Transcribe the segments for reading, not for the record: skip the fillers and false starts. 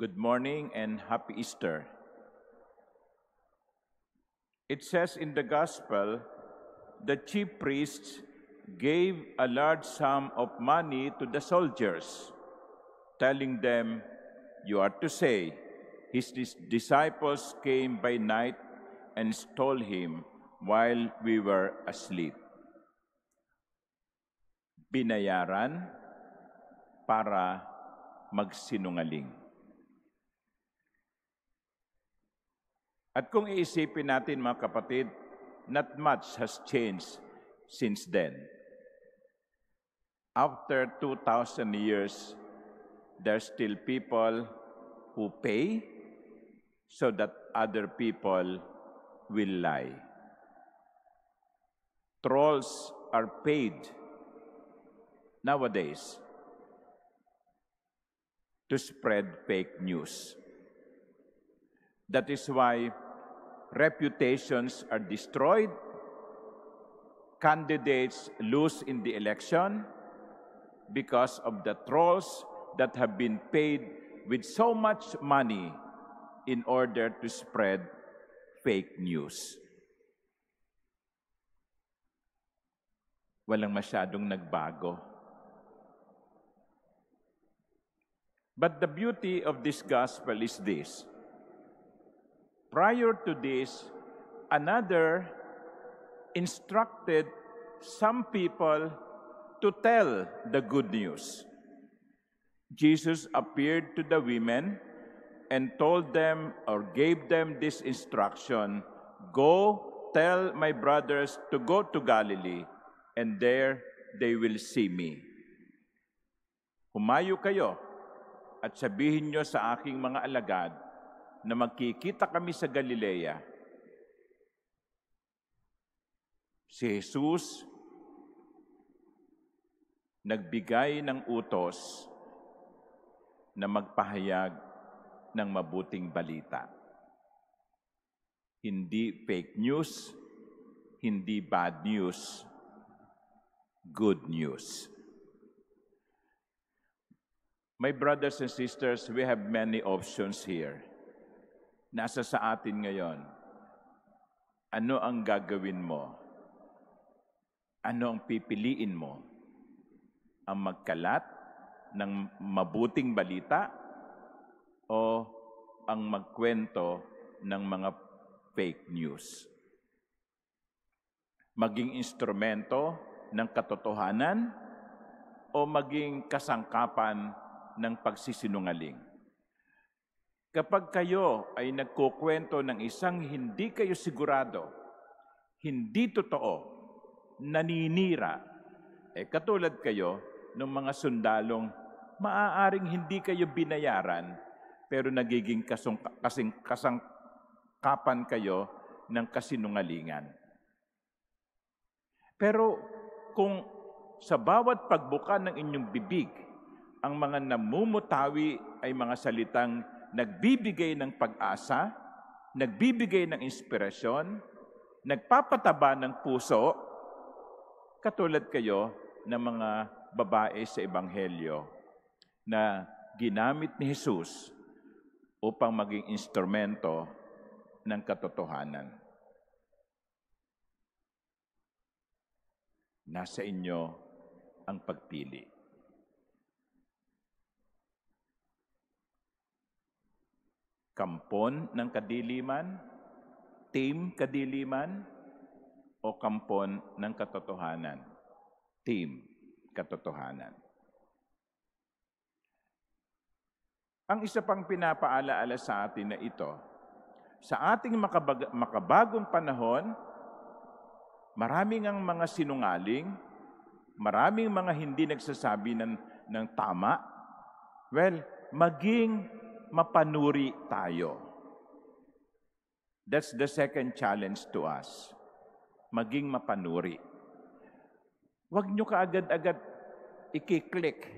Good morning and happy Easter. It says in the Gospel, the chief priests gave a large sum of money to the soldiers, telling them, "You are to say, his disciples came by night and stole him while we were asleep." Binayaran para magsinungaling. At kung iisipin natin, mga kapatid, not much has changed since then. After 2,000 years, there are still people who pay so that other people will lie. Trolls are paid nowadays to spread fake news. That is why reputations are destroyed, candidates lose in the election because of the trolls that have been paid with so much money in order to spread fake news. Walang masyadong nagbago. But the beauty of this gospel is this. Prior to this, another instructed some people to tell the good news. Jesus appeared to the women and told them or gave them this instruction, "Go tell my brothers to go to Galilee, and there they will see me." Humayo kayo at sabihin nyo sa aking mga alagad na magkikita kami sa Galilea. Si Jesus nagbigay ng utos na magpahayag ng mabuting balita. Hindi fake news, hindi bad news, good news. My brothers and sisters, we have many options here. Nasa sa atin ngayon. Ano ang gagawin mo? Ano ang pipiliin mo? Ang magkalat ng mabuting balita o ang magkwento ng mga fake news? Maging instrumento ng katotohanan o maging kasangkapan ng pagsisinungaling? Kapag kayo ay nagkukwento ng isang hindi kayo sigurado, hindi totoo, naninira, katulad kayo ng mga sundalong maaaring hindi kayo binayaran, pero nagiging kasangkapan kayo ng kasinungalingan. Pero kung sa bawat pagbuka ng inyong bibig, ang mga namumutawi ay mga salitang nagbibigay ng pag-asa, nagbibigay ng inspirasyon, nagpapataba ng puso, katulad kayo ng mga babae sa Ebanghelyo na ginamit ni Jesus upang maging instrumento ng katotohanan. Nasa inyo ang pagpili. Kampon ng kadiliman, team kadiliman, o kampon ng katotohanan, team katotohanan. Ang isa pang pinapaalaala sa atin na ito, sa ating makabagong panahon, maraming ang mga sinungaling, maraming mga hindi nagsasabi ng tama. Well, maging mapanuri tayo. That's the second challenge to us. Maging mapanuri. Huwag nyo kaagad-agad i-click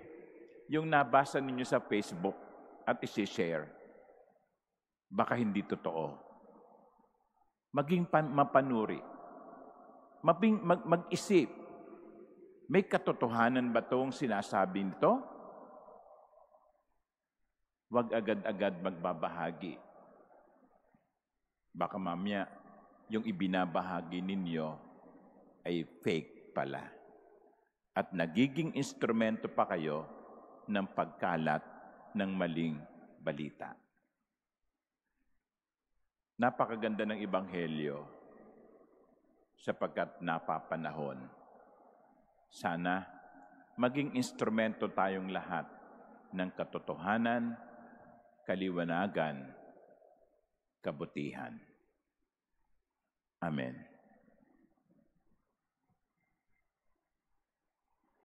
yung nabasa ninyo sa Facebook at isi-share. Baka hindi totoo. Maging mapanuri. Mag-isip. May katotohanan ba itong sinasabi nito? Huwag agad-agad magbabahagi. Baka mamaya, yung ibinabahagi ninyo ay fake pala. At nagiging instrumento pa kayo ng pagkalat ng maling balita. Napakaganda ng Ebanghelyo sapagkat napapanahon. Sana maging instrumento tayong lahat ng katotohanan, kaliwanagan, kabutihan. Amen.